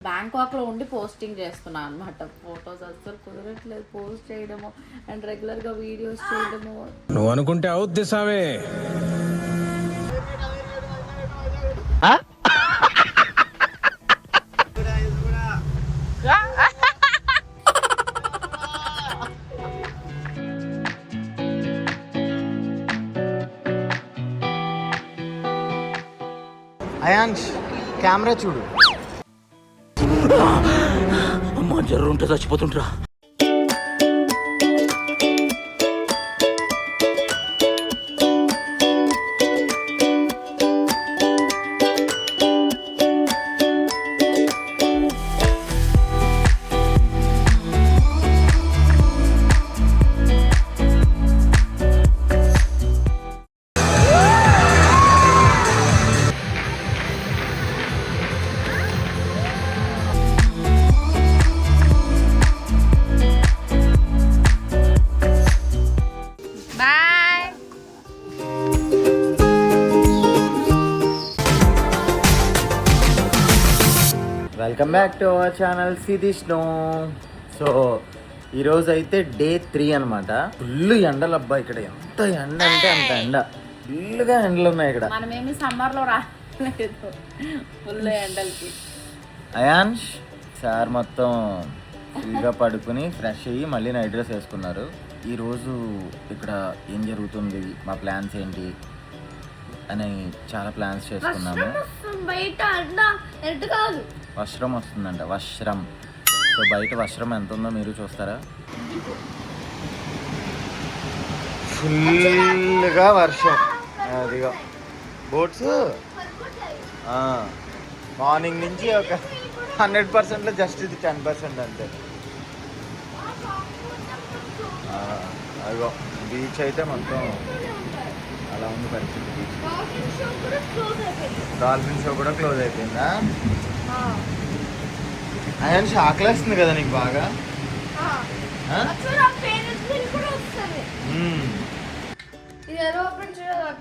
Bangkok లో ఉండి posting చేస్తున్నా అనమాట. ఫొటోస్ అస్సలు కుదరట్లేదు పోస్ట్ చేయడము అండ్ రెగ్యులర్ గా వీడియోస్ చేయడము. నువ్వు అనుకుంటే అవుద్ది సావే. అయాన్ష్ కెమెరా చూడు. అమ్మ జర్రు ఉంటే చచ్చిపోతుంటరా. Welcome back to our channel సిది స్నో. సో ఈరోజు అయితే డే 3 అనమాట. ఫుల్ ఎండలు అబ్బా. ఇక్కడ ఎంత ఎండ అంటే అంత ఎండ. ఫుల్గా ఎండలు ఉన్నాయి ఇక్కడ. మనమేమి సమ్మర్ లో రాలేదు ఫుల్ ఎండలకి. అయాన్ష్ సార్ మొత్తం ఫుల్గా పడుకుని ఫ్రెష్ అయ్యి మళ్ళీ నైట్ డ్రెస్ వేసుకున్నారు. ఈరోజు ఇక్కడ ఏం జరుగుతుంది, మా ప్లాన్స్ ఏంటి అని చాలా ప్లాన్స్ చేసుకున్నాము. వర్షం వస్తుందంట, వర్షం. సో బయట వర్షం ఎంత ఉందో మీరు చూస్తారా. ఫుల్గా వర్షం. అదిగో బోట్స్ మార్నింగ్ నుంచి ఒక 100%లో జస్ట్ ఇది 10% అంతే. అదిగో బీచ్ అయితే మొత్తం అలా ఉంది పరిస్థితి. బీచ్ డాల్ఫిన్ షో కూడా క్లోజ్ అయిపోయిందా? ఆయన ఆకలేస్తుంది కదా నీకు బాగా.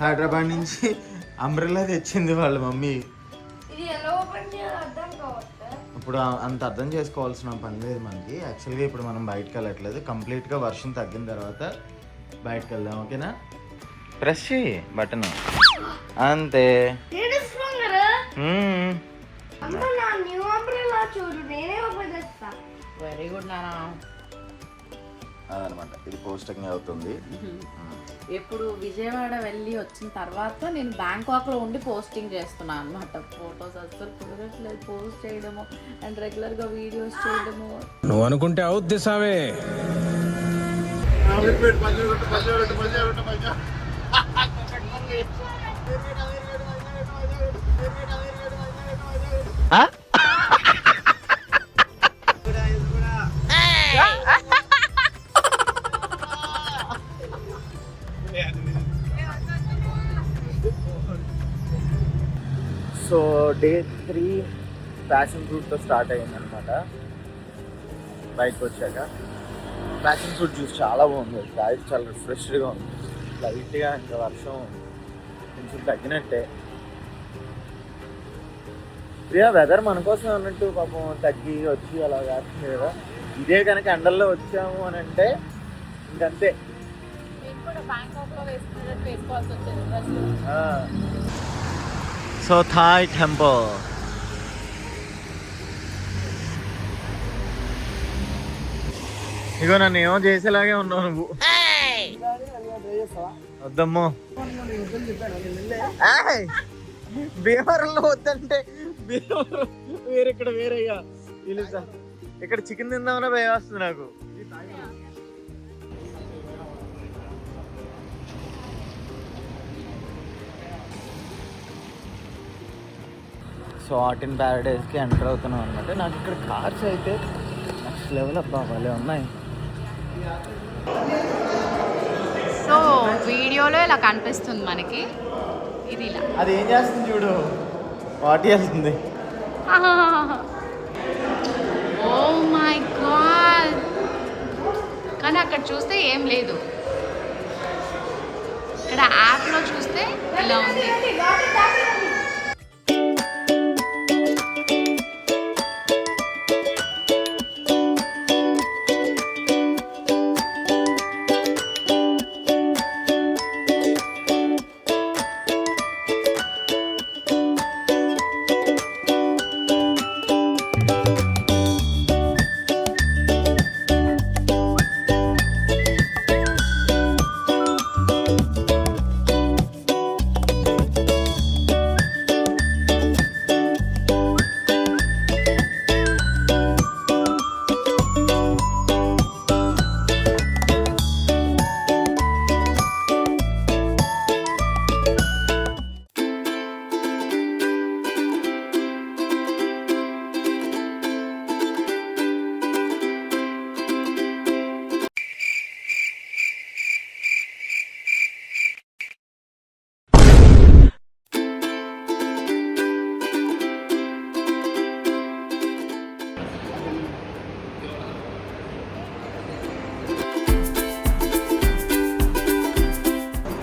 హైదరాబాద్ నుంచి అంబ్రెల్లా తెచ్చింది వాళ్ళ మమ్మీ. ఇప్పుడు అంత అర్థం చేసుకోవాల్సిన పని లేదు మనకి. యాక్చువల్గా ఇప్పుడు మనం బయటకు వెళ్ళట్లేదు. కంప్లీట్గా వర్షం తగ్గిన తర్వాత బయటకు వెళ్దాం. ఓకేనా? ప్రెస్ చేయి బటన్ అంతే. వెరీ గుడ్ నానా. అదనమాట ఇది పోస్టింగ్ అవుతుంది. ఎప్పుడు విజయవాడ వెళ్ళి వచ్చిన తర్వాత నేను బ్యాంకాక్ లో ఉండి పోస్టింగ్ చేస్తున్నా అనమాట. ఫొటోస్ అస్సలు కుదరట్లేదు పోస్ట్ చేయడము అండ్ రెగ్యులర్ గా వీడియోస్ చేయడము. నువ్వు అనుకుంటే అవుద్ది సావే. సో డే 3 ప్యాషన్ ఫ్రూట్తో స్టార్ట్ అయ్యిందనమాట. బయటకు వచ్చాక ప్యాషన్ ఫ్రూట్ జ్యూస్ చాలా బాగుంది. కాయ చాలా రిఫ్రెష్గా ఉంది. లైట్గా ఇంకా వర్షం కొంచెం తగ్గినట్టే. ప్రియా వెదర్ మన కోసం అన్నట్టు పాపం తగ్గి వచ్చి అలా కాస్తుంది కదా. ఇదే కనుక ఎండల్లో వచ్చాము అని అంటే ఇంకంతే. So Thai temple. ఇగో నన్ను ఏమో చేసేలాగే ఉన్నావు నువ్వు. వద్దమ్మో. భీమవరంలో వద్దంటే భీమవరం వేరే, ఇక్కడ వేరేగా తెలుసా. ఇక్కడ చికెన్ తిందామన్నా భయం వస్తుంది నాకు. సో ఆర్ట్ ఇన్ ప్యారడైజ్కి ఎంటర్ అవుతున్నాం అనమాట. నాకు ఇక్కడ కార్స్ అయితే నెక్స్ట్ లెవెల్ అబ్బా భలే ఉన్నాయి. సో వీడియోలో ఇలా కనిపిస్తుంది మనకి. ఇది ఇలా అది ఏం చేస్తుంది చూడు, వాటి చేస్తుంది. Oh my God. కానీ అక్కడ చూస్తే ఏం లేదు. ఇక్కడ యాప్లో చూస్తే అయితే ఇలా ఉంది.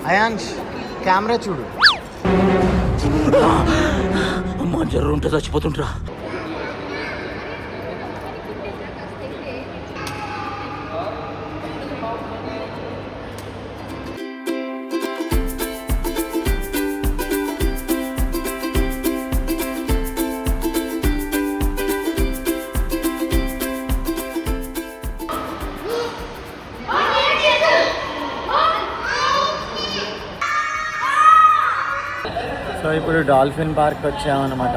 అయాన్ష్ కెమెరా చూడు. అమ్మా జ్వరం ఉంటే చచ్చిపోతుండ్రా. సో ఇప్పుడు డాల్ఫిన్ పార్క్ వచ్చామన్నమాట.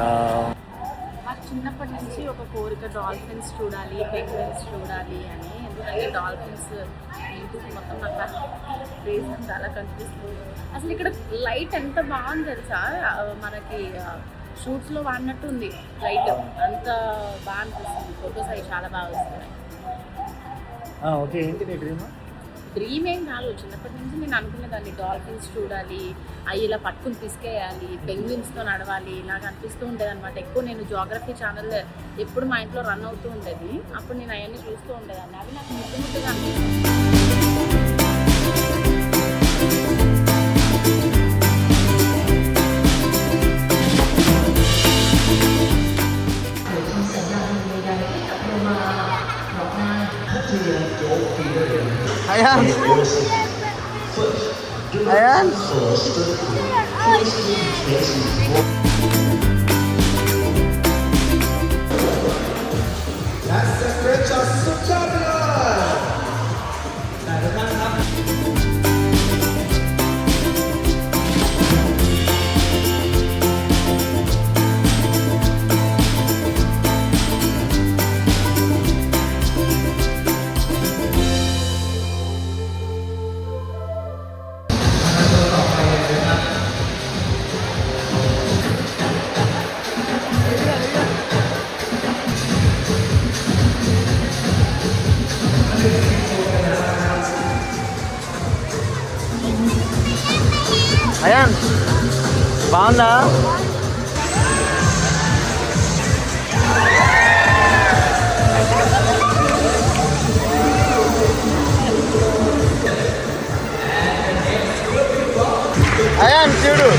నాకు చిన్నప్పటి నుంచి ఒక కోరిక డాల్ఫిన్స్ చూడాలి, పెంగ్విన్స్ చూడాలి అని. ఎందుకంటే డాల్ఫిన్స్ ఇంటికి మొత్తం నాకు రీజన్ చాలా కనిపిస్తుంది. అసలు ఇక్కడ లైట్ ఎంత బాగుంది తెలుసా, మనకి షూట్స్లో వాడినట్టు ఉంది లైట్, అంత బాగా అనిపిస్తుంది. ఫొటోస్ అవి చాలా బాగా వస్తాయి. ఓకే, ఏంటి నీ డ్రీమ్? డ్రీమ్ ఏం కాదు, చిన్నప్పటి నుంచి నేను అనుకునేదాన్ని డాల్ఫిన్స్ చూడాలి, అవి ఇలా పట్టుకుని తీసుకెళ్ళాలి, పెంగ్విన్స్తో నడవాలి, ఇలాగ అనిపిస్తూ ఉండేది అనమాట. ఎక్కువ నేను జోగ్రఫీ ఛానల్ ఎప్పుడు మా ఇంట్లో రన్ అవుతూ ఉండేది. అప్పుడు నేను అవన్నీ చూస్తూ ఉండేదాన్ని. అవి నాకు ముద్దుగా అనిపిస్తుంది. అయాన్ష్ అయాన్ష్ అయాన్ బాగుందా? అయాన్ చూడు.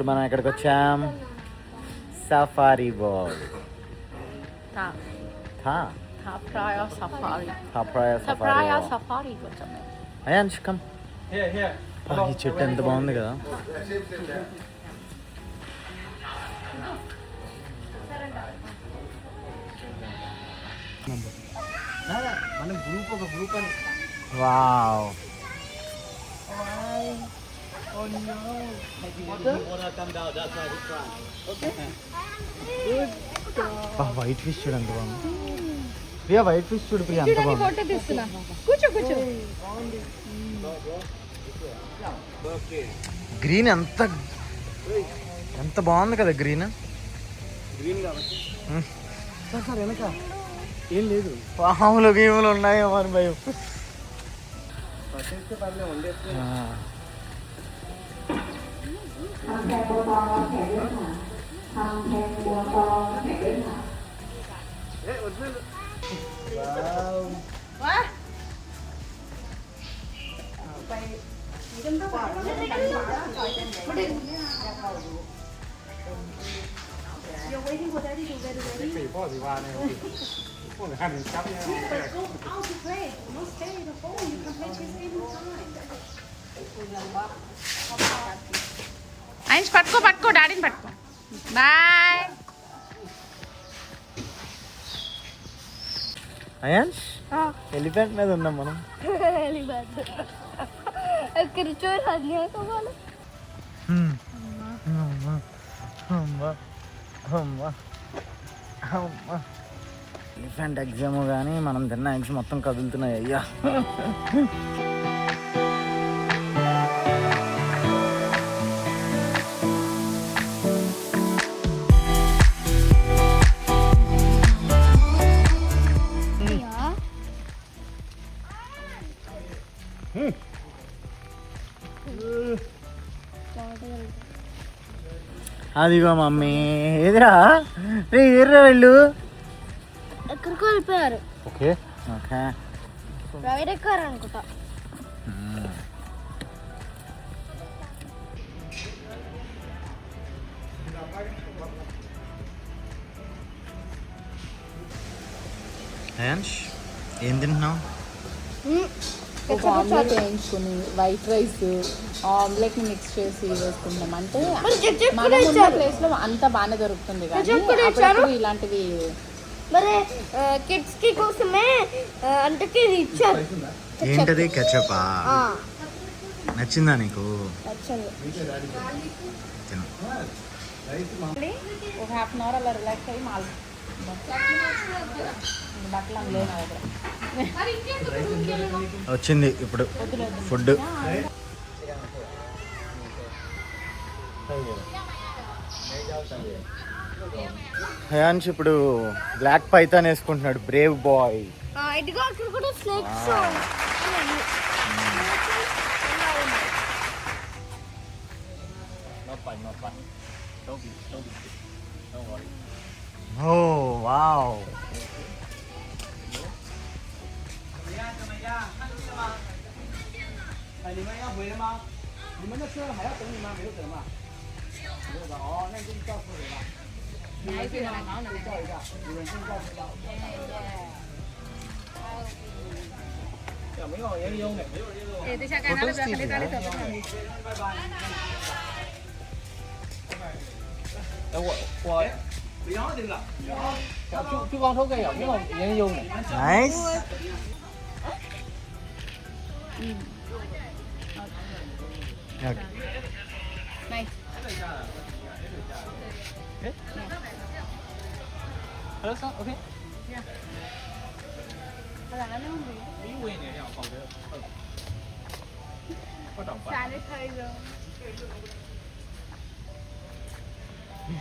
మనం ఎక్కడికి వచ్చాం? Safari world. Praia Safari. Praia Praia Safari. Safari కొంచెం. అయాన్ష్ కమ్. ఈ చెట్టు ఎంత బాగుంది కదా. మన గ్రూప్ ఒక గ్రూప్ అని. వావ్. వైట్ ఫిష్ చూడు ఎంత బాగుంది. ప్రియా వైట్ ఫిష్ చూడు ప్రియా ఎంత బాగుంది. కూర్చో కూర్చో. గ్రీన్ ఎంత ఎంత బాగుంది కదా గ్రీన్. ఏం లేదు, పాములు గీములు ఉన్నాయో మరి భయం. ఆయన పట్టుకో పట్టుకో, డాడీని పట్టుకో. బాయ్. అయాన్ష్ ఎలిఫెంట్ మీద ఉన్నాం మనం. ఎలిఫెంట్ ఎగ్జామ్ కానీ మనం తిన్న ఎగ్స్ మొత్తం కదులుతున్నాయి అయ్యా. అదిగో మమ్మీ. ఏదిరా రే, ఎర్ర వెళ్ళు. ఎక్కడికి వెళ్ళిపోయారు? Okay okay. రైడ్ ఎక్కారు అనుకుంటా. అయాన్ష్ ఏం తింటున్నావు? ఒక ఆమ్లెట్ వేయించుకుని వైట్ రైస్ ఆమ్లెట్ ని మిక్స్ చేసి వేసుకుంటాం. అంటే మనం ఉన్న ప్లేస్ లో అంత బాగానే దొరుకుతుంది కానీ అప్పుడప్పుడు ఇలాంటివి. మరి కిడ్స్ కి కోసమే అంటే ఇచ్చారు. ఏంటది? కెచపా? నచ్చిందా నీకు? నచ్చింది. ఒక హాఫ్ అన్ అవర్ అలా రిలాక్స్ అయ్యి మాల్ బట్టలు అందులో వచ్చింది ఇప్పుడు ఫుడ్. హయాన్ష్ ఇప్పుడు బ్లాక్ పైథాన్ వేసుకుంటున్నాడు. Brave boy. ఇదిగో అక్కడ కూడా స్నేక్స్. Oh wow. నైస్.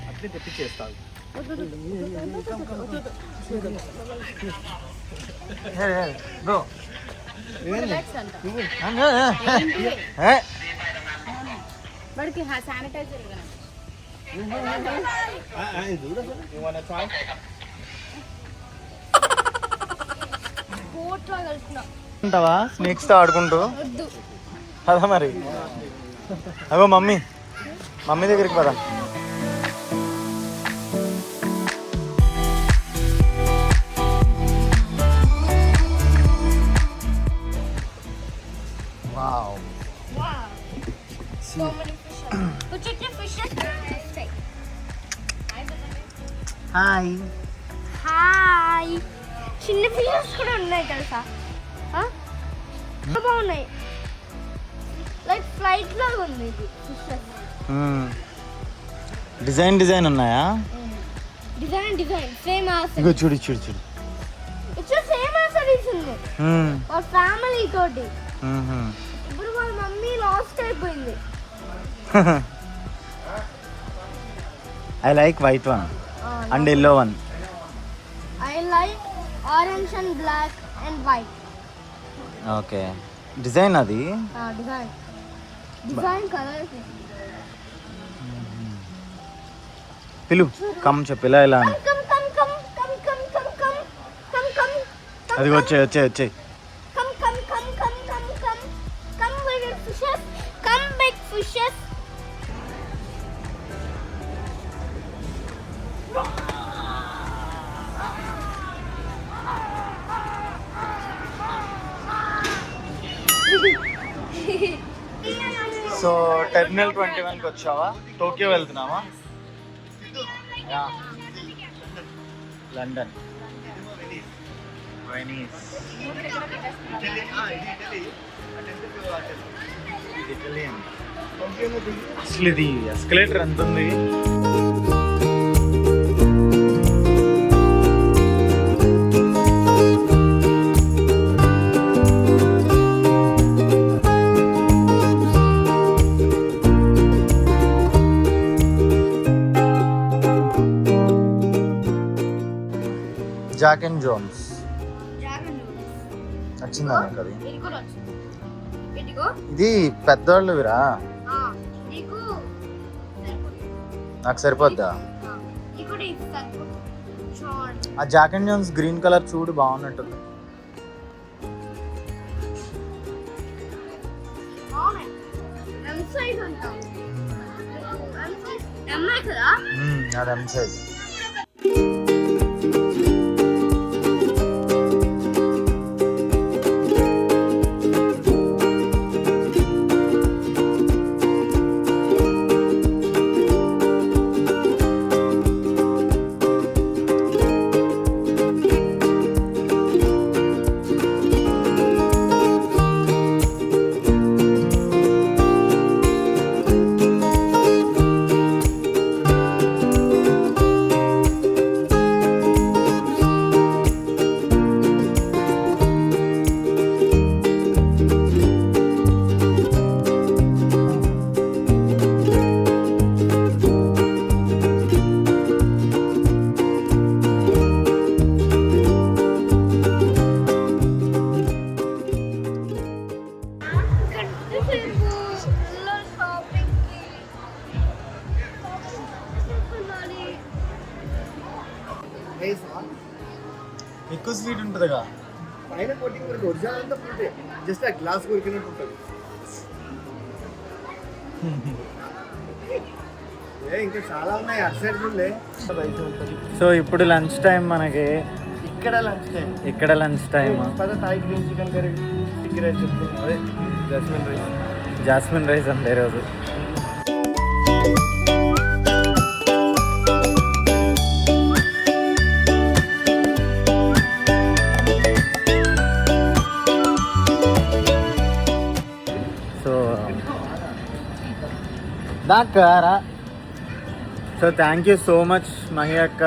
అట్లే తెప్పించేస్తాను. గో. వాడికి శానిటైజర్ ఉంటావా స్నేక్స్ తో ఆడుకుంటూ? అదా మరి. అగో మమ్మీ మమ్మీ దగ్గరికి పదా. Wow. Wow. So many fishes. So check your fishes. Hi. Hi. చిన్న ఫిషెస్ కూడా ఉన్నాయి తెలుసా? బాగున్నాయి. లైక్ ఫ్లైట్ లాగా ఉంది ఇది ఫిషెస్. డిజైన్ ఉన్నాయా? డిజైన్ సేమ్ యాస్ ఇగో చూడు చూడు చూడు. ఇట్స్ సేమ్ యాస్ ఇట్ ఉంది. వాళ్ళ ఫ్యామిలీ తోటి. ఇప్పుడు వాళ్ళ మమ్మీ లాస్ట్ అయిపోయింది. I like white one and yellow one. I like orange and black and white. Okay. Design అది. Design colors. పిలు కమ్ చెప్పు ఇలా ఇలా అని. Come. అది వచ్చే Come, big fishes. Come, big fishes. So terminal 21కి వచ్చావా? టోక్యో వెళ్తున్నావా? London, Venice. అసలు ఇది ఎస్కలేటర్ ఎంత ఉంది? జాక్ అండ్ జోన్స్ నచ్చిందా నీకు అది? ఇది పెద్దవాళ్ళువిరా, నాకు సరిపోద్దా? ఆ Jack and Jones green colour చూడు బాగున్నట్టుంది. అది ఎం సైజ్. ఎక్కువ స్వీట్ ఉంటుందిగా పైన కోటింగ్ వరకు ఒరిజినల్ అంతా ఫ్రూటే, జస్ట్ ఆ గ్లాస్ కొరికినట్టు ఉంటుంది. ఇంకా చాలా ఉన్నాయి అటు సైడ్ చూడలే. సో ఇప్పుడు లంచ్ టైం మనకి. ఇక్కడ లంచ్ టైం. ఇక్కడ లంచ్ టైం. పద Thai green chicken curry, chicken rice చెప్తాను. అదే జాస్మిన్ రైస్ అంతే ఈరోజు. So thank you so much Mahi అక్క.